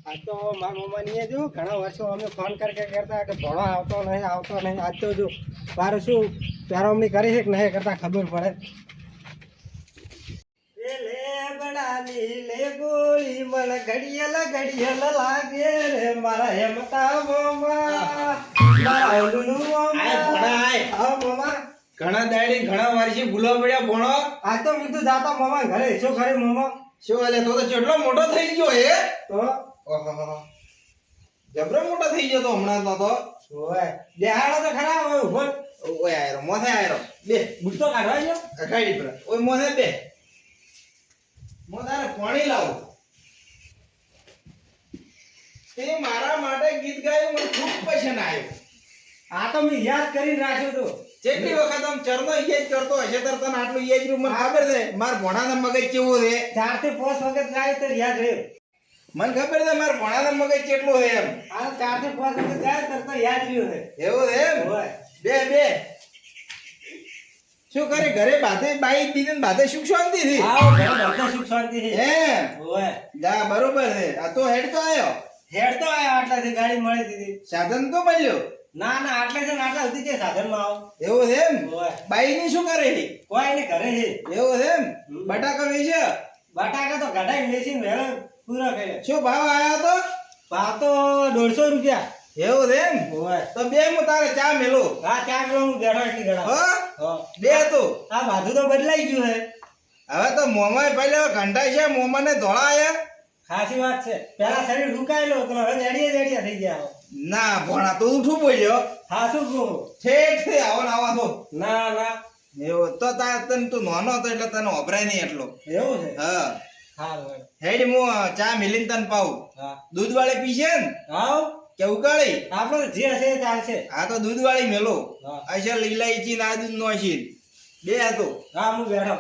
આ તો મારા મમ્માની જો ઘણા વર્ષો અમે ફોન કરતા કે ભણો આવતો નહીં આજ તો જો મારે શું પેરોમણી કરી છે કે નહીં કરતા ખબર પડે. લે બડાની લે ગોળી મન ઘડિયલ લાગે રે મારા હેમતા મોમા મારા ઓલુનું મોમા હા મોમા ઘણા દાડી ઘણા વર્ષી ભૂલો પડ્યા ભણો. આ તો મેં તો જાતા મોમા ઘરે શું કરે મોમા શું હાલે તો કેટલો મોટો થઈ ગયો એ તો ઓહો જબરો મોટો થઈ ગયો તો હમણાં તો ઓય દેહાડો તો ખરા હોય ઉભો ઓય આયરો મોથે આયરો બે બુટ્ટો કાઢવા ગયો અખાડી પર ઓય મોથે બે મોથારે પાણી લાવો. તે મારા માટે ગીત ગાયું મને ખૂબ પસંદ આવ્યું. આ તો મેં યાદ કરીને રાખ્યો તો જેટલી વખત આમ ચરનો ઈજ કરતો હશે તર તને આટલું ઈજ મને ખબર છે માર ભણાના મગજ કેવું છે. 4 થી 5 વખત ગાય તો યાદ રહ્યો. મને ખબર છે માર ભણાના મગજ કેટલું છે એમ. આ 4 થી 5 વખત ગાય તો યાદ રહ્યો છે એવું છે એમ. ઓય બે શું કરે ઘરે બાધે બાઈ દીધી ને બાધે સુખ શાંતિ થી આવો ઘરે બધા સુખ શાંતિ છે હે ઓય જા બરોબર છે. આ તો હેડ તો આયો હેડ તો આયા આટલાથી ગાડી મળી દીધી. સાધન તો મળ્યો. ના ના આટલે છે ને આટલા સુધી કે સાધન માં આવો એવું છે એમ. ઓય બાઈ ની શું કરે છે કોઈ ને ઘરે છે એવું છે એમ. બટાકા વેચે બટાકા તો ગઢાઈ લેસી વેળો પૂરો કર્યો. શું ભાવ આયો તો ભાવ તો 150 રૂપિયા. એવું છે એમ. ઓય તો બે હું તારે ચા મેલું હા ચા પીવા હું બેઠો એટલી ગળા હો બે તો આ બાજુ તો બદલાઈ ગયું હે. હવે તો મોમાય પહેલા ઘંટા છે મોમાને ધોળા આયા. ખાસી વાત છે. પેલા શરીર રૂકાયેલો હતો હવે જડિયા થઈ ગયા. ના ભણા તો ઉઠું બોલ્યો હા શું કહું ઠેઠ થી આવો ને આવા તો ના ના એવું તો તાર તને તું નાનો હતો એટલે તને ઓભરાય નહીં એટલો. એવું છે હા સારું હેડ હું ચા મિલીને તને પાઉં. હા દૂધ વાળી પીશે ને આવ કે ઉકાળી આપણો જે હશે એ ચાલશે. આ તો દૂધ વાળી મેલો હા અસલ ઇલાયચી ના દૂધ નો છે બે હતો હા હું બેઠો.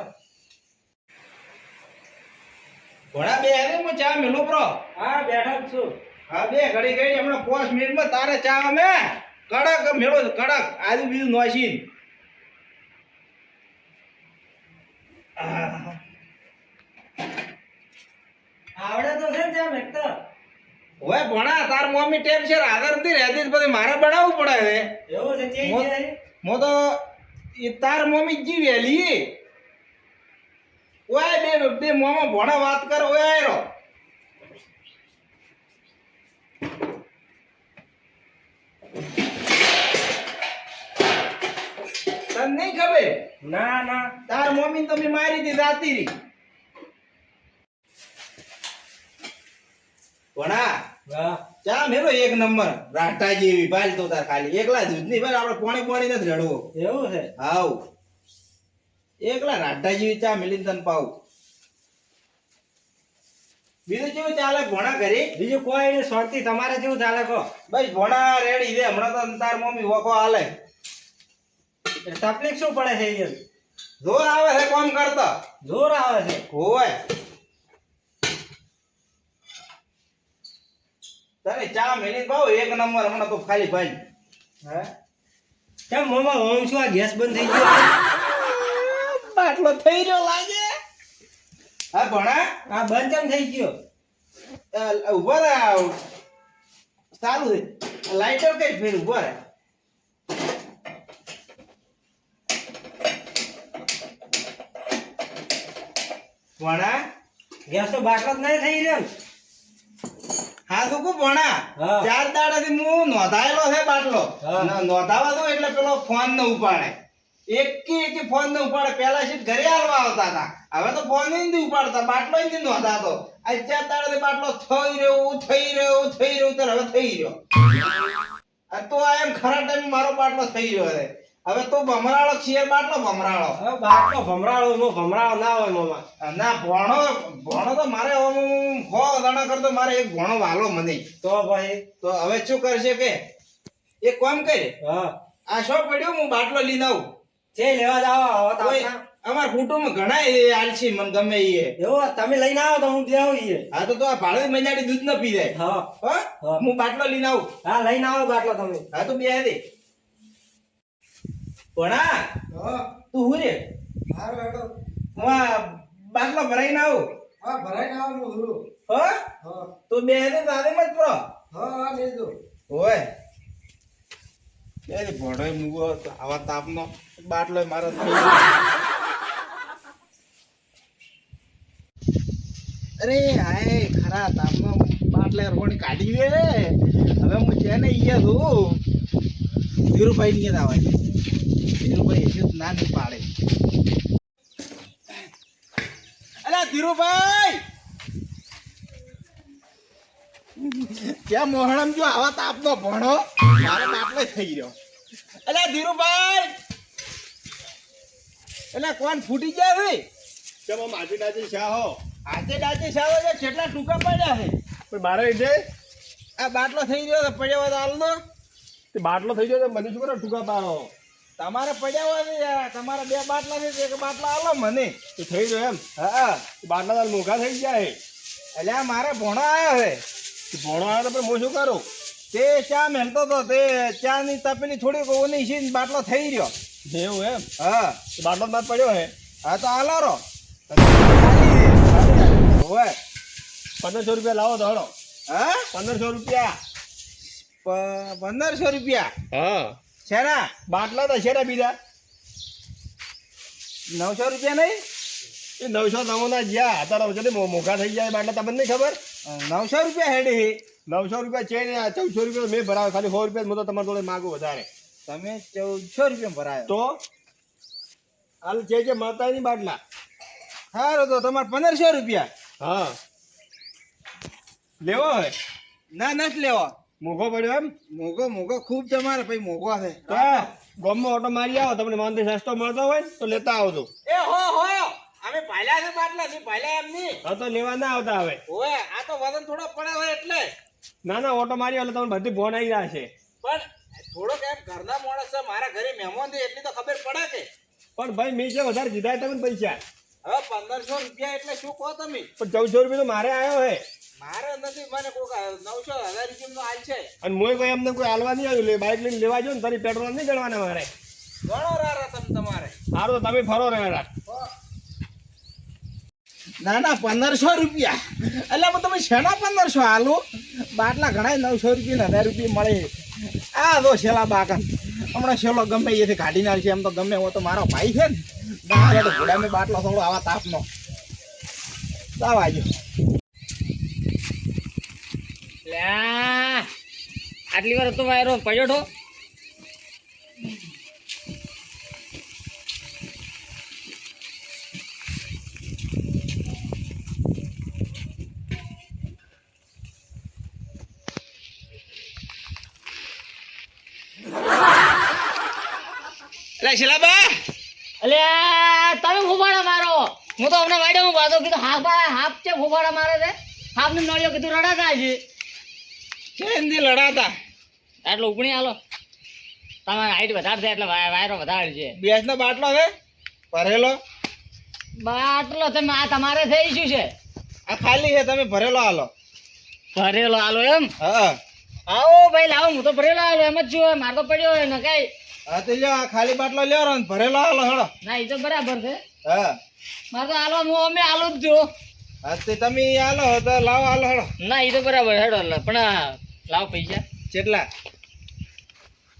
ઘોડા બે હે હું ચા મેલો પ્રો. હા બેઠો જ છું. હા બે ઘડી ઘડી હમણાં 5 મિનિટમાં તારે ચા અમે કડક મેળો કડક આજુ બીજું નોશી. આવડે તો છે ને ત્યાં મેકતા. હવે ભણા તાર મમ્મી ટેમ છે આદર નથી રહેતી પછી મારે બનાવવું પડે છે. એવું છે ચેન્જ મો- છે. મો તો એ તાર મમ્મી જી વેલી ઓય બે મોમાં ભણા વાત કરો ઓય આયરો તને નહીં ખબર ના ના તાર મમ્મી તમે મારી દી જાતી રી ભણા વાહ ચા મેલો એક નંબર રાઠા જેવી ભાલ તો તાર ખાલી એકલા દૂધ ની ભાઈ આપણે પોણી નથી રડવો. એવું છે. હાવ એકલા રાઠા જેવી ચા મેલીને તને પાઉં. બીજું કેવું ચાલે ભોણા ઘરે બીજું કોઈ નહીં શાંતિ. તમારે જેવું ચાલે કહો. બસ ભોણા રેડી છે હમણાં તો તાર મમ્મી વખો હાલે તકલીફ શું પડે છે અહીંયા? જોર આવે છે કામ કરતા જોર આવે છે. હોય તને ચા મેલી પાઉં એક નંબર હમણાં તો ખાલી ભાઈ હે કેમ મોમાં હોમ છું આ ગેસ બંધ થઈ ગયો? બાટલો થઈ રહ્યો લાગે. હા ભણા આ બંધ કેમ થઈ ગયો? ઉભા રહે સારું છે લાઈટર કઈ ફેર ઉભા રહે. ભણા ગેસ તો બાટલો જ નહીં થઈ રહ્યો ને. હા તો કુ ભણા હા. 4 દાડાથી હું નોંધાયેલો છે બાટલો હા. નોંધાવા દો એટલે પેલો ફોન ન ઉપાડે એક ફોન ન ઉપાડે. પેલા સીટ ઘરે આવવા આવતા હતા હવે તો ફોન નથી ઉપાડતા બાટલો નથી નોંધાતો. આ 4 દાડાથી બાટલો થઈ રહ્યો તો હવે થઈ રહ્યો. આ તો આ એમ ખરા ટાઈમ મારો બાટલો થઈ રહ્યો છે. હવે તો ભમરાળો શેર બાટલો ભમરાળો હવે બાટલો ભમરાળો ના હોય મોમાં. ના ભણો તો મારે હો દાણા કરતો મારે એક ભણો વાલો મને તો ભાઈ તો હવે શું કરશે કે એક કામ કરે હા આ શો પડ્યો હું બાટલો લઈને આવું. જે લેવા જાવ હવે તો કોઈ આપણા- અમાર કુટુંબ ઘણા આલસી મને ગમે એ. એવું તમે લઈને આવો તો હું દેવું ઈએ. હા તો આ ભાડે મજાડી દૂધ ન પી જાય હા હા હા. હું બાટલો લઈને આવું. હા લઈને આવો બાટલો તમે. હા તો બે દે ભણા હા તું હું રે સારું હેડો. હું આ બાટલો ભરાઈને આવું. હા ભરાઈને આવો હું ભરું. હા હા તો બે ને તારે મત પ્રો હા હા લેજો. ઓય એ ભોડો મૂગો આવા તાપનો બાટલો મારો થઈ ગયો. અરે હાય ખરા તાપનો બાટલે રોણી કાઢી લે હવે હું છે ને ઈયા છું ધીરુભાઈ ની આવે ધીરુભાઈ હજી ના નહીં પાડે. અલા ધીરુભાઈ ક્યાં મોહણમ જો આવા તાપનો ભણો મારે બાટલો થઈ ગયો. અલા ધીરુભાઈ એટલે કોણ ફૂટી ગયા છે કેમ માટી ડાજી શાહો આજે ડાચી સાવો છે કેટલા ટૂંકા પડ્યા છે પણ મારે લીધે આ બાટલો થઈ ગયો તો પડ્યા હોય તો હાલ દો. તે બાટલો થઈ ગયો તો મને શું કરો ટૂંકા પાડો તમારે પડ્યા હોય છે યાર, તમારા બે બાટલા છે તો એક બાટલો આલો મને. તો થઈ ગયો એમ હા બાટલા તાર મોઘા થઈ ગયા એટલે આ મારે ભણો આવ્યો છે છે ભણો આવ્યો તો પણ હું શું કરું તે ચા મેલતો હતો તે ચા ની તપેલી થોડીક ઓની છે ને બાટલો થઈ રહ્યો. એવું એમ હા તો બાટલો માર પડ્યો હે હા તો હાલો રો હોય 1500 રૂપિયા લાવો તો હળો હા 1500 રૂપિયા 1500 રૂપિયા હા શેના બાટલા તો છે બીજા 900 રૂપિયા નહીં એ 900 નમૂના જ્યાં અત્યારે વચ્ચે મોઘા થઈ જાય બાટલા તમને નહીં ખબર 900 રૂપિયા હેડી 900 રૂપિયા છે ને આ 1400 રૂપિયા મેં ભરાવે ખાલી 100 રૂપિયા હું તો તમારા જોડે માગું વધારે તમે 1400 રૂપિયા ભરાયો તો હાલ છે માતાની બાટલા સારું તો તમારે 1500 રૂપિયા હા લેવો હે ના નથી લેવા મોઘો પડ્યો એમ મોગો મોગો ખૂબ તમારે ભાઈ મોગો છે તો ગામમાં ઓટો મારી આવો તમને માનથી સસ્તો મળતો હોય ને તો લેતા આવજો એ હો અમે પાલ્યા છે બાટલા થી પાલ્યા એમ નહીં હા તો લેવા ના આવતા હવે ઓય આ તો વજન થોડો પડે હોય એટલે ના ના ઓટો મારી એટલે તમને બધી ફોન આવી રહ્યા છે પણ થોડોક એમ ઘરના માણસ છે મારા ઘરે મહેમાન છે એટલી તો ખબર પડે કે પણ ભાઈ મેં છે વધારે દીધા તમને પૈસા હવે 1500 રૂપિયા એટલે શું કહો તમે પણ 1400 રૂપિયા તો મારે આવ્યો હે મારે નથી મને કોક 900 1000 રૂપિયા નો હાલ છે અને મોય કોઈ એમને કોઈ હાલવા નહીં આવ્યું બાઇક લઈને લેવા જો ને તારી પેટ્રોલ નહીં ગણવાના મારે ઘણો રારા તમારે સારું તો તમે ફરો રહેલા ના ના 1500 રૂપિયા એટલે હું તમે શેના 1500 હાલો બાટલા ઘણા 900 રૂપિયા 1000 રૂપિયા મળે આ તો છેલ્લા બાકા હમણાં છેલ્લો ગમે એથી કાઢી નાખશે એમ તો ગમે હું તો મારો ભાઈ છે ને ગાય તો ઘોડામાં બાટલો થોડો આવા તાપનો દાવાજો આટલી વાર તો વાયરો પડ્યો તો શિલાબા એટલે તમે ફૂફાડા મારો હું તો હમણાં વાડ્યો હું વાતો કીધું હાફ છે ફૂફાડા મારે છે હાફ ને નળિયો કીધું રડાતા છે કેમથી લડાતા એટલે ઉપણી હાલો તમારે હાઈટ વધારે છે એટલે વાયરો વધારે છે બેસ નો બાટલો છે ભરેલો બાટલો તમે આ તમારે થઈ શું છે આ ખાલી છે તમે ભરેલો હાલો ભરેલો હાલો એમ હા આવો ભાઈ લાવો હું તો ભરેલો હાલો એમ જ છું મારે તો પડ્યો હોય ને કઈ હા તો લ્યો આ ખાલી બાટલો લ્યો ને ભરેલો હાલો હેડો ના એ તો બરાબર છે હા મારે તો હાલો હું અમે હાલો જ જો હા તે તમે હાલો તો લાવો હાલો હેડો ના એ તો બરાબર હેડો પણ લાવો પૈસા કેટલા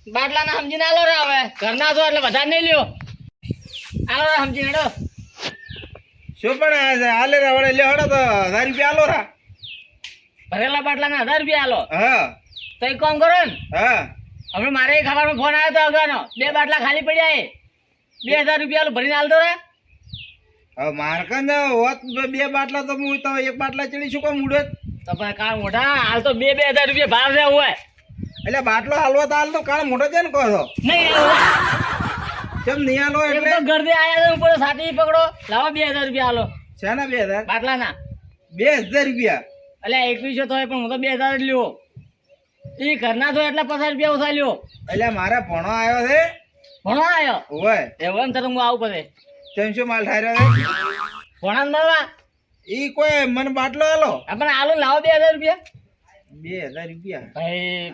બાટલા ના સમજીને હાલો રે હવે ઘરના છો એટલે વધારે નહીં લ્યો હાલો રે સમજીને હેડો શું પણ હાલે રે વડે લ્યો હેડો તો 1000 રૂપિયા હાલો રા ભરેલા બાટલા ના 1000 રૂપિયા હાલો હા તો એક કામ કરો ને હા હવે મારે ખબરમાં ફોન આવ્યો તો અગાનો 2 બાટલા ખાલી પડ્યા એ 2000 રૂપિયા ભરીને હાલ દો રે હવે મારકન હોત બે બાટલા તો હું તો એક બાટલા ચડી શું કામ ઉડે તો પણ કાળ મોઢા હાલ તો 2000 રૂપિયા ભાવ છે હોય એટલે બાટલો હાલવા તો હાલ તો કાળ મોટો છે ને કહો છો નહીં કેમ નહીં હાલો એક એટલે તો ઘરદે આયા ઉપર સાથી પકડો લાવો 2000 રૂપિયા હાલો શેના 2000 બાટલા ના 2000 રૂપિયા એટલે 2100 તો પણ હું તો 2000 જ લ્યો એ ઘરના તો એટલે 50 રૂપિયા ઓછા લ્યો એટલે મારે ભણો આવ્યો છે ભણો આવ્યો ઓય એવું એમ તો હું આવું પડે કેમ શું માલ ઠાર્યો છે ભણા મળવા ઈ કોઈ મને બાટલો હાલો આપણે હાલો લાવો 2000 રૂપિયા 2000 રૂપિયા ભાઈ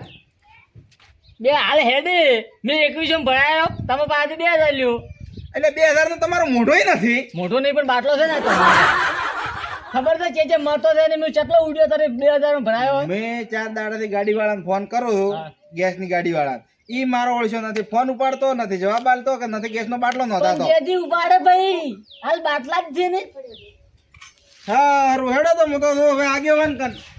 બે હાલ હેડી મેં 2100 ભણાયો તમે પાછું 2000 લ્યો એટલે 2000 નો તમારો મોઢોય નથી મોટો નહીં પણ બાટલો છે ને તમારો ખબર તો છે મળતો છે ને મેં કેટલો ઉડ્યો તારે 2000 માં ભરાયો હોય? મેં 4 દાડાથી ગાડી વાળાને ફોન કરું છું, હા. ગેસની ગાડી વાળા. ઈ મારો ઓળખ્યો નથી, ફોન ઉપાડતો નથી, જવાબ આલતો કે નથી, ગેસનો બાટલો નહોતાતો. પણ જેથી ઉપાડે ભાઈ હાલ બાટલા જ છે ને. સારું હેડો તો હું તો હવે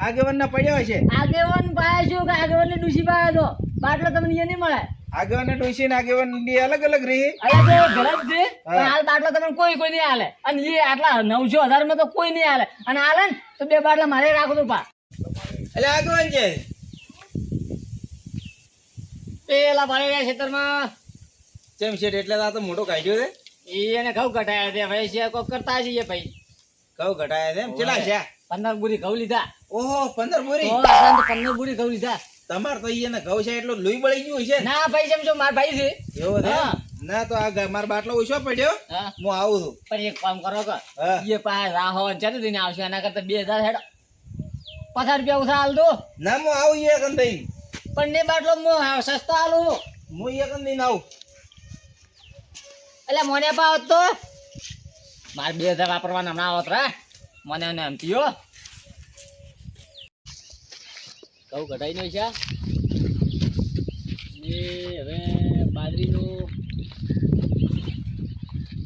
આગેવાનને પડ્યો છે. આગેવાન પાયા છું કે આગેવાન ને ડૂસી પાયા તો બાટલો તમને એ નહીં મળે. આગેવાનને ડોશી ને આગેવાન બે અલગ અલગ રહી. અહીંયા તો ઘર જ છે પણ હાલ બાટલો તમને કોઈ નહીં હાલે. અને એ આટલા 9,000 માં તો કોઈ નહીં હાલે. અને હાલે ને તો 2 બાટલા મારે રાખો તો પા. એટલે આગેવાન છે પેલા ભાઈ રહ્યા ખેતરમાં ચેમ શેઠ, એટલે આ તો મોટો કાઢ્યો છે. એને ઘઉં કટાયા છે ભાઈ છે કોક કરતા જઈએ ભાઈ. ઘઉં ઘટાયા છે એમ? કેટલા છે? 15 બુરી ઘઉં લીધા. ઓહો 15 બોરી. ઓ, આપણે તો 15 બુરી ઘઉં લીધા. તમાર તો ઈ એને ઘઉં છે એટલું લોહી બળી ગયું છે ને? ના ભાઈ જેમ છો માર ભાઈ છે. એવો છે હા. ના તો આ મારો બાટલો ઓછો પડ્યો, હા હું આવું છું. પણ એક કામ કરો કે હા. એ પાસે રાહો ચાલે દઈને આવશે એના કરતા 2000 હેડો 50 રૂપિયા ઉછા હાલ દો. ના હું આવું એક અંદઈ, પણ ને બાટલો હું સસ્તો હાલું. હું એક અંદઈ આવું. એટલે મને પાવત તો મારે 2000 વાપરવાના ના આવત રે મને ને એમ પીઓ કહું કઢાઈ નો છે ને હવે બાજરીનું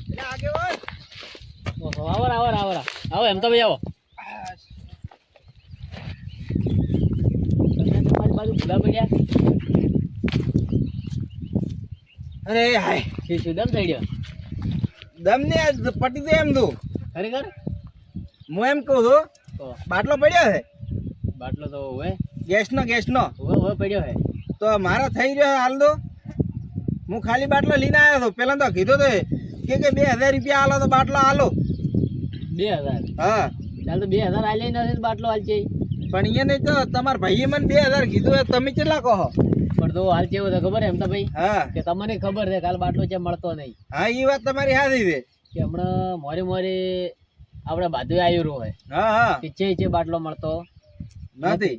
એટલે આગેવાન ઓહો આવો એમ તો ભાઈ આવો. તમે તમારી બાજુ ભૂલા પડ્યા અરે હાય શું દમ થઈ ગયો દમ ને પટી દે એમ તું. ખરેખર હું એમ કહું છું તો બાટલો પડ્યો છે બાટલો તો હોય ગેસનો હોય પડ્યો હે. તો મારા થઈ રહ્યો છે હાલ તો. હું ખાલી બાટલો લઈને આવ્યો હતો, પેલા તો કીધું તો કે 2000 રૂપિયા આલો તો બાટલો આલો. 2000 હા ચાલ તો 2000 આલે નથી બાટલો હાલ છે પણ અહીંયા નહીં તો તમારા ભાઈએ મને 2000 કીધું, તમે કેટલા કહો? પણ તો હાલ કેવું છે ખબર એમ તો ભાઈ હા કે તમને ખબર છે કાલ બાટલો છે મળતો નહીં હા એ વાત તમારી સાચી છે. કે હમણાં મોરે આપણે બાજુ આવ્યું હોય હા હા કે છે બાટલો મળતો નથી.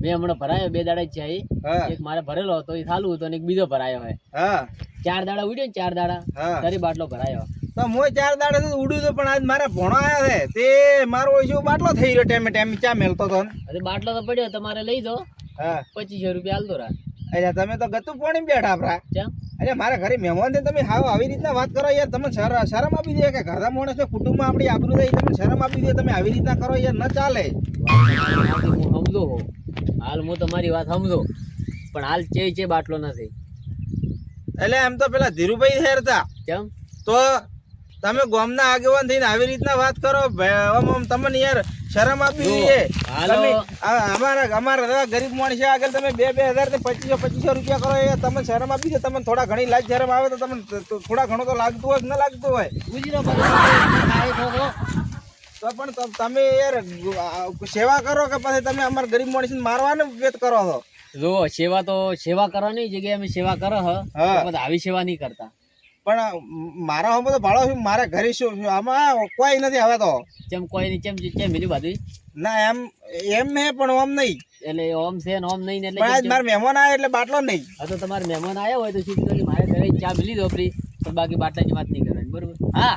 મેં હમણાં ભરાયો 2 દાડા જ છે હા એક મારે ભરેલો હતો એ ચાલુ હતો ને એક બીજો ભરાયો હોય હા 4 દાડા ઉડ્યો ને 4 દાડા હા તારી બાટલો ભરાયો. તો હું 4 દાડા સુધી ઉડ્યું હતું પણ આજ મારે ભણો આવ્યો છે તે મારો ઓછો બાટલો થઈ રહ્યો ટાઈમે ચા મેલતો હતો ને. હવે બાટલો તો પડ્યો તમારે લઈ દો હા 2500 રૂપિયા હાલ દો રા. એટલે તમે તો ગતું પોણી બેઠા આપડા. કેમ અરે મારા ઘરે મહેમાન છે, તમે હાવ આવી રીતના વાત કરો યાર. તમે શરમ આપી દે કે ઘરના માણસ છે, કુટુંબમાં આપણી આબરૂ રહી, તમે શરમ આપી દે. તમે આવી રીતના કરો યાર, ન ચાલે. હું સમજો હો હાલ હું તમારી વાત સમજો પણ હાલ છે બાટલો નથી. એટલે એમ તો પેલા ધીરુભાઈ હેરતા કેમ તો તમે ગામના આગેવાન થઈને આવી રીતના વાત કરો. તમને યાર શરમ આપવી જોઈએ. હાલો. તમે અમારા ગરીબ માણસ છે આગળ તમે 2000 ને 2500 રૂપિયા કરો યાર, તમને શરમ આપી દે. તમને થોડા ઘણી લાજ શરમ આવે તો તમને થોડા ઘણું તો લાગતું હોય કે ન લાગતું હોય ગુજરો બધો તો પણ તમે યાર સેવા કરો કે પછી તમે અમારા ગરીબ માણસને મારવાનો વેત કરો છો. જો સેવા કરવાની જગ્યાએ અમે સેવા કરો હ હા. તો આવી સેવા નહીં કરતા. પણ મારા હમ તો ભાડો છું, મારા ઘરે શું આમાં કોઈ નથી હવે તો. ચેમ કોઈ નહીં ચેમ મિલી બાજુ ના એમ હે પણ ઓમ નહીં. એટલે ઓમ છે ને ઓમ નહીં ને પણ આજ એટલે મારા મહેમાન આવે એટલે બાટલો નહીં. હા તો તમારે મહેમાન આવ્યા હોય તો શું કીધું મારે ઘરે ચા મિલી દો ફ્રી, પણ બાકી બાટલાની વાત નહીં કરવાની બરોબર. હા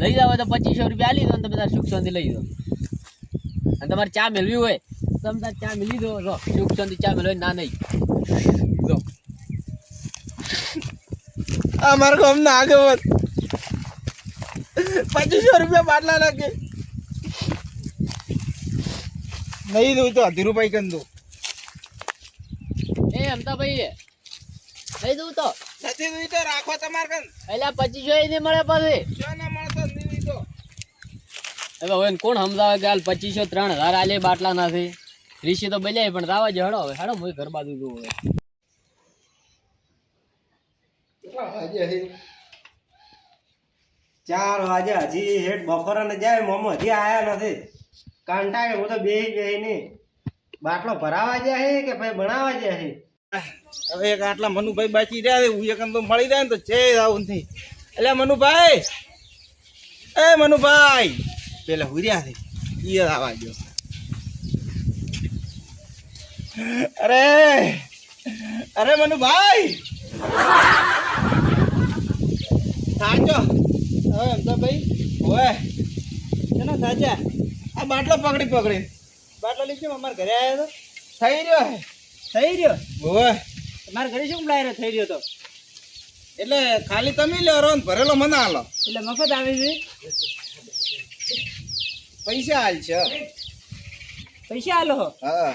લઈ જાવ તો 2500 રૂપિયા આલી દો ને તમે તાર સુખ શાંતિ લઈ દો. અને તમારે ચા મેળવી હોય તમે તાર ચા મિલી દો જો સુખ શાંતિ ચા મેળવી ના નહીં જો આ મારા ગામના આગેવાન 2500 રૂપિયા બાટલા નાખે નહીં દઉં તો ધીરુભાઈ કન દઉં. એ અમતા ભાઈ લઈ દઉં તો નથી દઉં તો રાખો તમારે કન. એટલે 2500 એ નહીં મળે પછી. જો ના મળતો નહીં તો હવે હવે કોણ સમજાવે કે હાલ 2500 3000 આલે બાટલા નથી. રીસી તો બલ્યા પણ રાવા જ હેડો હવે હેડો હું ઘર બાજુ જોઉં હવે. 4 વાગે હજી હેઠ બપોરે ને જાય મોમો હજી આયા નથી. કાંટાળે હું તો બેહી નહીં. બાટલો ભરાવા જાય છે કે ભાઈ બનાવવા જાય છે? હવે એક આટલા મનુભાઈ બાકી રહ્યા છે, હું એકન તો મળી જાય ને તો છે આવું નથી. એટલે મનુભાઈ એ મનુભાઈ પેલા હુર્યા છે ઈ આવા ગયો. અરે મનુભાઈ સાચો હવે એમ તો ભાઈ હોય એનો સાચા આ બાટલો પકડી બાટલો લીધો અમારા ઘરે આવ્યો થઈ રહ્યો હે તો થઈ રહ્યો ઓય મારા ઘરે શું લાવ્યો થઈ રહ્યો તો એટલે ખાલી તમે લ્યો રો ને ભરેલો મને આલો એટલે મફત આવી છે પૈસા હાલ છે પૈસા આલો હો હા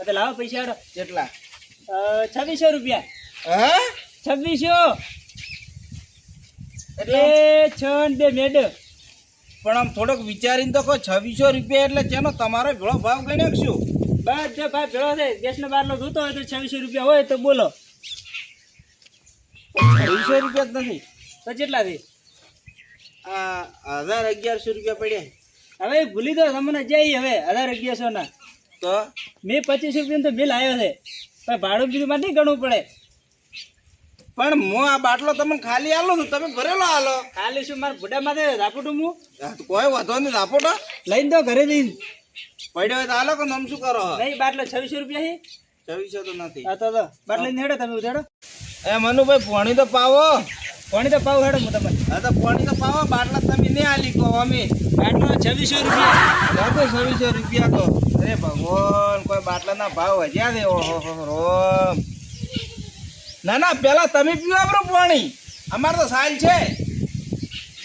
તો લાવો પૈસા આલો કેટલા 2600 રૂપિયા હા 2600 એટલે એ 6 ને 2 મેડ પણ આમ થોડોક વિચારીને તો કહો 2600 રૂપિયા એટલે ચેનો તમારો ભેળો ભાવ ગણ્યો કે શું બસ જો ભાઈ ભેળો છે ગેસનો બાટલો જોતો હોય તો 2600 રૂપિયા હોય તો બોલો 200 રૂપિયા જ નથી તો કેટલા થી આ 1100 રૂપિયા પડ્યા હવે ભૂલી દો તમને જઈ હવે 1100 ના તો મેં 25 રૂપિયા તો બિલ આવ્યો છે પણ ભાડું બીજું માં નહીં ગણવું પડે પણ હું આ બાટલો તમને ખાલી આલો છું તમે ભરેલો આલો ખાલી શું મારા બુડા માથે ઝાપુટું હું કોઈ વાંધો નહીં ઝાપોટો લઈને તો ઘરે જઈને પડ્યો હોય તો આલો કે આમ શું કરો નહીં બાટલો 2600 રૂપિયા છે 2600 તો નથી હા તો બાટલો લઈને હેડો તમે ઉધાડો એ મનુભાઈ પોણી તો પાવો પાણી તો પાવ હેડો હું તમને હા તો પોણી તો પાવો બાટલા તમે નહીં આલી કહો અમે બાટલો 2600 રૂપિયા તો 2600 રૂપિયા તો અરે ભગવાન કોઈ બાટલાના ભાવ વધ્યા છે ઓહો રોમ ના ના પેલા તમે પીવા બરો પાણી અમારે તો સાલ છે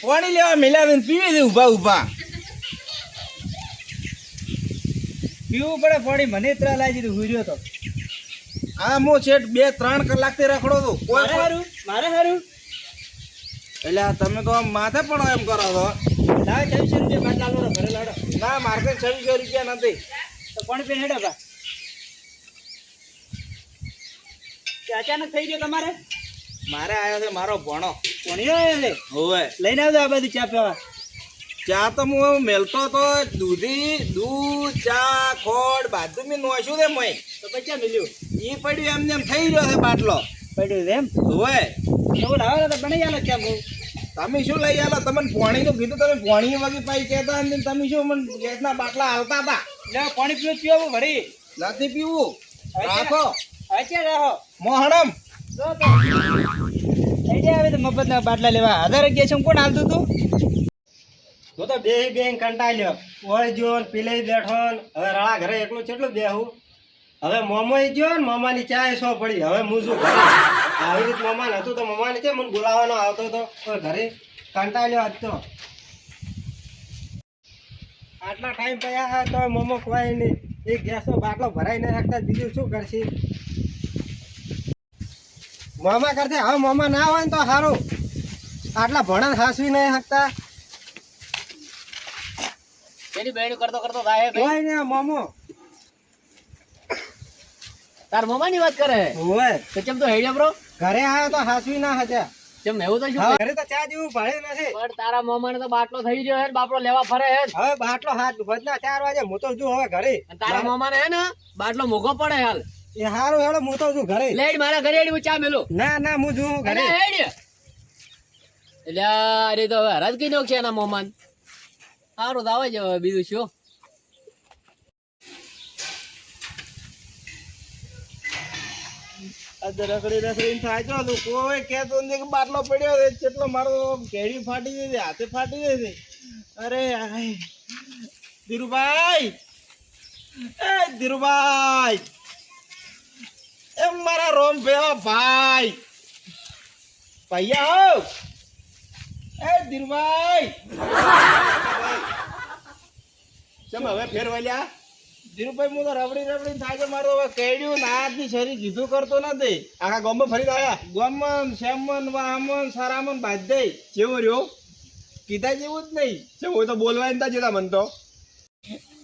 પાણી લેવા મેલ્યા દઈને પીવી દે ઊભા ઊભા પીવું પડે પાણી મને ત્રા લાગી દીધું હુર્યો તો આ હું છેટ 2-3 કલાકથી રખડો તો કોઈ મારે હારું એટલે આ તમે તો આમ માથે પણ એમ કરો છો લાવ 2600 રૂપિયા બાટલા લો ઘરે લાડો ના મારે 2600 રૂપિયા નથી તો પાણી પીને હેડો બા કે અચાનક થઈ ગયો તમારે મારે આવ્યો છે મારો ભણો પાણી આવ્યો છે હોવે લઈને આવજો આ બધું ચા પીવા ચા તો હું મેલતો તો દૂધ ચા ખોડ બધું મેં નોશ્યું છે મોય તો પછી મળ્યું ઈ પડ્યું એમને એમ થઈ રહ્યો છે બાટલો પડ્યું છે એમ હોવે તો લાવો તો બનાવી આલો ચા બહુ તમે શું લઈ આલો તમને પાણીનું કીધું તમે પાણી વગી પાઈ કહેતા અને તમે શું મને ગેસના બાટલા હાલતા હતા લે પાણી પીવું ભરી નથી પીવું રાખો અચે રહો મોહણમ જો તો થઈ જાય હવે તો મફતના બાટલા લેવા 1000 છે કોણ હાલતું તું તો બે કંટાળ્યો ઓય જો પીલે બેઠો હવે રાળા ઘરે એકલું કેટલું બેહું હવે મોમોય ગયો ને મોમાની ચાય સો પડી હવે હું શું ઘરે આવી રીત મોમાન હતું તો મોમાને છે મને બોલાવવાનો આવતો હતો પણ ઘરે કંટાળ્યો આજ તો આટલા ટાઈમ પડ્યા તો મોમો ખવાય નહીં એક ગેસનો બાટલો ભરાઈ નહીં શકતા બીજું શું કરશે મોમા કરશે હવે મોમા ના હોય ને તો સારું આટલા ભણન હાસવી નહીં શકતા એની બેડી કરતો કરતો થાય ભાઈ હોય ને મોમો તાર મોમાની વાત કરે હોય તો ચમ તો હેડ્યો બ્રો ઘરે આવ્યો તો હાસવી ના હતા ચમ એવું તો શું હવે ઘરે તો ચા જેવું ભળ્યું નથી પણ તારા મોમાને તો બાટલો થઈ રહ્યો હે ને બાપડો લેવા ફરે હે હવે બાટલો હાથ ભજના 4 વાગે હું તો છું હવે ઘરે અને તારા મોમાને હે ને બાટલો મોઘો પડે હાલ એ હારું હેડો હું તો છું ઘરે લેડ મારા ઘરે હેડી હું ચા મેલું ના ના હું છું ઘરે અરે હેડ એટલે અરે તો હવે હરાજ કઈ નાખશે એના મોમાન સારું તો આવે છે હવે બીજું શું રખડી થાય તો કોઈ કહેતો નથી કે બાટલો પડ્યો છે કેટલો મારો કેડી ફાટી ગઈ છે હાથે ફાટી ગઈ છે અરે ધીરુભાઈ એ ધીરુભાઈ એ મારા રોમ ભેવા ભાઈ ભૈયા હો એ ધીરુભાઈ ચમ હવે ફેર વળ્યા ધીરુભાઈ હું તો રબડી થાય છે મારો હવે કેડ્યું નાથી શરીર કીધું કરતો નથી આખા ગામમાં ફરી આવ્યા ગમન શેમન વામન સારામન બાધે કેવો રહ્યો કીધા જેવું જ નહીં ચમ હોય તો બોલવાય નતા જતા મન તો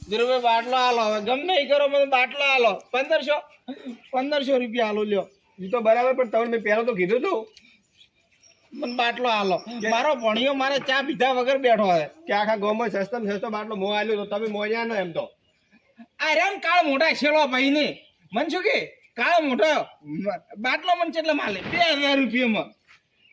ધીરુભાઈ બાટલો હાલો હવે ગમે એ કરો મને બાટલો હાલો 1500 રૂપિયા હાલો લ્યો એ તો બરાબર પણ તમને મેં પહેલા તો કીધું તું મને બાટલો હાલો મારો ભણિયો મારે ચા પીધા વગર બેઠો છે કે આખા ગામમાં સસ્તામાં સસ્તો બાટલો મો આલ્યો તો તમે મોજ્યા ન એમ તો આ રેમ કાળ મોટા છેલો ભાઈ ને મન શું કે કાળ મોટો બાટલો મને કેટલા માલે 2000 રૂપિયામાં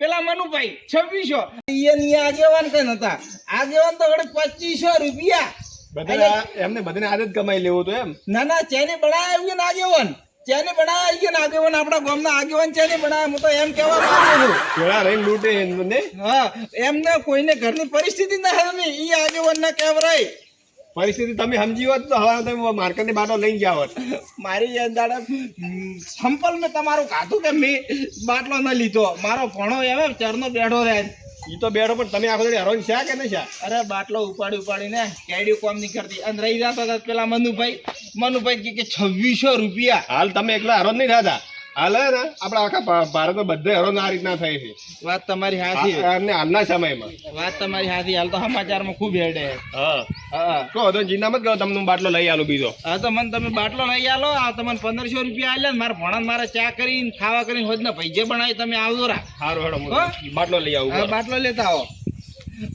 પેલા મનુભાઈ 2600 આગેવાન કઈ નતા આગેવાન તો વડે 2500 રૂપિયા બધા એમને બધાને આદત કમાઈ લેવું તો એમ ના ના ચેની બનાવી ને આગેવાન ચેની બનાવી ને આગેવાન આપણા ગામના આગેવાન ચેની બનાવે હું તો એમ કહેવા માંગુ છું કેળા રહીને લૂંટે ને હા એમને કોઈને ઘરની પરિસ્થિતિ ના હવે ઈ આગેવાન ના કહેવરાય પરિસ્થિતિ તમે સમજી હોત તો હવે તમે માર્કેટની બાટલો લઈને ગયા હોત. મારી દાડા સંપલ મેં તમારું ખાધું કે મેં બાટલો ન લીધો. મારો ભણો એવે ચરનો બેઠો રહે. ઈ તો બેઠો પણ તમે આખો દાડી હેરાન છે કે નહીં છે? અરે બાટલો ઉપાડીને કેડી કોમ નહીં કરતી. અને રહી જતો હતા પેલા મનુભાઈ કે 2600 રૂપિયા. હાલ તમે એકલા હેરાન નહીં થતા. હાલ હે ને આપણા આખા ભારતમાં બધા હેરાન આ રીતના થાય છે. વાત તમારી હાથી. અને હાલના સમયમાં વાત તમારી હાથી. હાલ તો સમાચારમાં ખૂબ હેડે. હા હા કહો તો ચિંતા મત કરો, તમને હું બાટલો લઈ આલું બીજો. હા તો મને તમે બાટલો લઈ આલો. આ તમને 1500 રૂપિયા આલ્યા. મારા ભણા મારે ચા કરીને ખાવા કરીને હોદના પૈસે બનાવી તમે આવજો રા. સારું હેડો હું હો? બાટલો લઈ આવું. હા બાટલો લેતા આવો.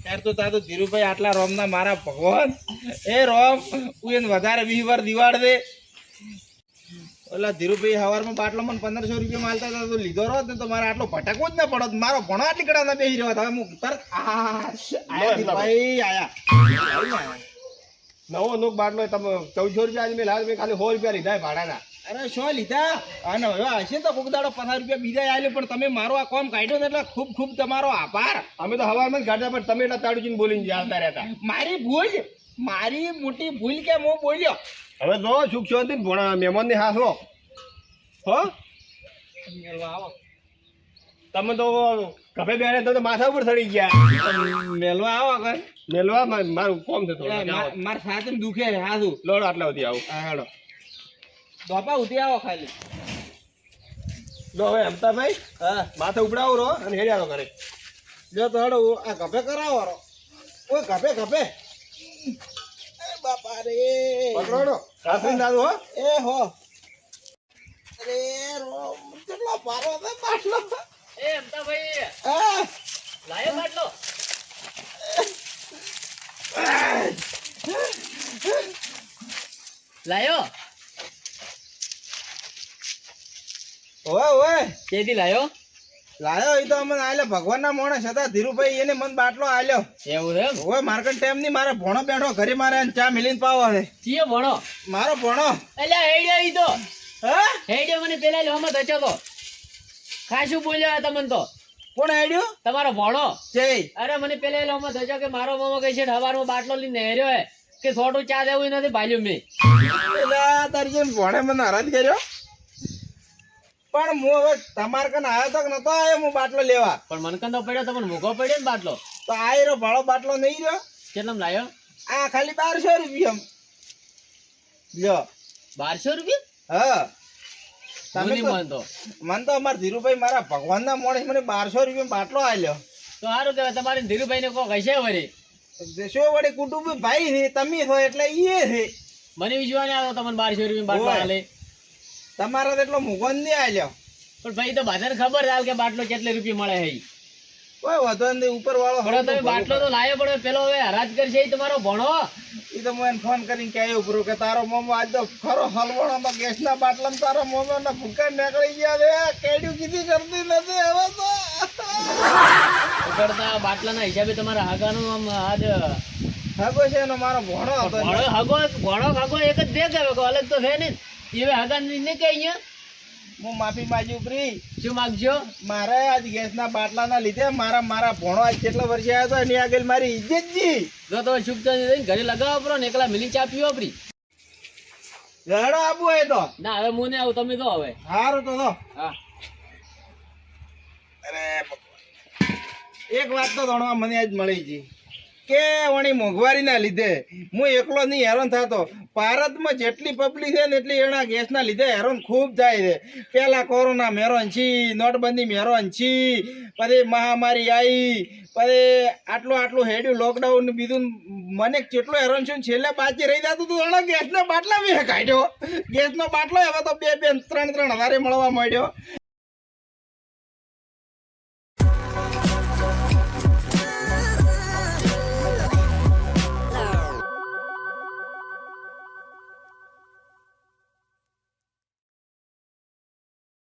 યાર તો તાતો ધીરુભાઈ આટલા રોમના મારા ભગવાન. એ રોમ હું એને વધારે 20 વાર દિવાળ દે. ઓલા ધીરુભાઈ હવારમાં બાટલો મને 1500 રૂપિયા માલતા હતા તો લીધો રહો ને તો મારે આટલો ભટકવો જ ના પડો. મારો ભણો આટલી કડા ના બેસી રહ્યો. હવે હું તરત આયા ધીરુભાઈ આયા. નવો નોક બાટલો તમે 1400 રૂપિયા આજે મેં લાવ્યો. મેં ખાલી 100 રૂપિયા લીધા ભાડાના. અરે શું લીધા? અને હવે હશે તો કોક દાડો 50 રૂપિયા બીજા આલ્યો. પણ તમે મારો આ કોમ કાઢ્યો ને એટલે ખૂબ ખૂબ તમારો આભાર. અમે તો હવારમાં જ ગાઢા પણ તમે એટલા તાળુજીને બોલીને આવતા રહેતા. મારી ભૂલ, મારી મોટી ભૂલ કે હું બોલ્યો. હવે જો સુખ શાંતિ ભણા મહેમાનની હાથો હો. આવો તમે તો કફે બેઠે તો માથા ઉપર ચડી ગયા. મેલવા આવો કર. મેલવા મારું કોમ છે થોડું. માર સાથે દુખે છે હાથું. લોડ આટલા સુધી આવું. હા હેડો દોપા ઉઠી આવો ખાલી. લો હવે અમતાભાઈ હા માથે ઉપડાવો રો અને હેડ્યારો કરે. જો તો હેડો આ કફે કરાવો રો. ઓય કફે એ બાપા રે પકડો કાફી દાદુ હો. એ હો અરે રો કેટલો પારો છે બાટલો. એ અમતાભાઈ હા લાયો બાટલો. લાયો ઓય કેદી લાયો? લાયો એ તો અમને આલ્યો ભગવાનના માણસ હતા ધીરુભાઈ. એને મને બાટલો આલ્યો. એવું એમ? ઓય માર્કેટ ટાઈમ ની મારે ભણો બેઠો ઘરે મારે આને ચા મિલીને પાવો છે. ચીયો ભણો? મારો ભણો. અલ્યા હેડ્યો ઈ તો. હા હેડ્યો મને પેલા લોમો ધચો તો. ખાસું બોલ્યો તમને તો. કોણ આડ્યો? તમારો ભણો. જય અરે મને પેલા લોમો ધચો કે મારો મામો કહે છે હવારમાં બાટલો લઈને હેર્યો હે કે છોટું ચા દેવું નથી ભાલ્યું મેં. પેલા તારી જેમ ભણે મને હરાજ કર્યો. પણ હું હવે તમાર કને આવ્યો તો કે નતો આવ્યો હું બાટલો લેવા. પણ મનકંદો પડ્યો તમને મૂકો પડ્યો ને બાટલો. તો આયરો ભાડો બાટલો નહીં રહ્યો. કેટલામ લાયો? આ ખાલી 1200 રૂપિયા. લ્યો 1200 રૂપિયા? હા હું તમે નહીં તો માનતો. મને તો અમારા ધીરુભાઈ મારા ભગવાનના માણસ મને 1200 રૂપિયા બાટલો આલ્યો. તો સારું કહેવાય તમારે ધીરુભાઈ ને કોઈ હશે વળી. શું વડે કુટુંબ ભાઈ છે તમે છો એટલે ઈ છે. મને વિશ્વાસ નહીં આવતો તમને 1200 રૂપિયા બાટલો ઓય. આલે. તમારા તો એટલો મુગન નહીં આલ્યો. પણ ભાઈ તો બધાને ખબર હાલ કે બાટલો કેટલે રૂપિયા મળે છે ઈ. કોઈ વધો નહીં ઉપર વાળો પણ તમે બાટલો તો લાયો પણ પેલો હવે હરાજ કરશે ઈ તમારો ભણો. એ તો હું એને ફોન કરીને કહ્યું પૂરું કે તારો મોમો આજ તો ખરો હલવાણોમાં ગેસના બાટલામાં તારો મોમોના ભૂકા નીકળી ગયા રે. કેડ્યું કીધી કરતી નથી હવે તો. કરતા બાટલાના હિસાબે તમારા હાગાનું આમ આજ હગો છે એનો મારો ભણો હતો. ભણો હાગો એક જ દેખ હવે કોઈ અલગ તો છે ને. એ હાગા નહીં કે અહીંયા હું માફી માંગી ઉપરી. શું માગજો? મારે આજ ગેસના બાટલાના લીધે મારા ભણો આજ કેટલા વર્ષે આવ્યો હતો એની આગળ મારી ઇજ્જત જી. જો તો શુભ ઘરે લગાવો પરો ને એકલા મિલી ચા પીવો પરી. ઝાડો આપવું હોય તો ના હવે હું ને આવું તમે તો હવે. સારું તો હા એક વાત તો જાણવા મને આજ મળી છે કે વણી મોંઘવારીના લીધે હું એકલો નહીં હેરાન થતો. ભારતમાં જેટલી પબ્લિક છે ને એટલી એના ગેસના લીધે હેરાન ખૂબ થાય છે. પહેલા કોરોના મેરોન છી, નોટબંધી મેરોન છી, પછી મહામારી આવી, પછી આટલું હેડ્યું લોકડાઉન બીજું. મને કેટલો હેરાન છું. છેલ્લે બાકી રહી જતું હતું એના ગેસના બાટલા મેં કાઢ્યો. ગેસનો બાટલો હવે તો 2-3 હજારે મળવા માંડ્યો.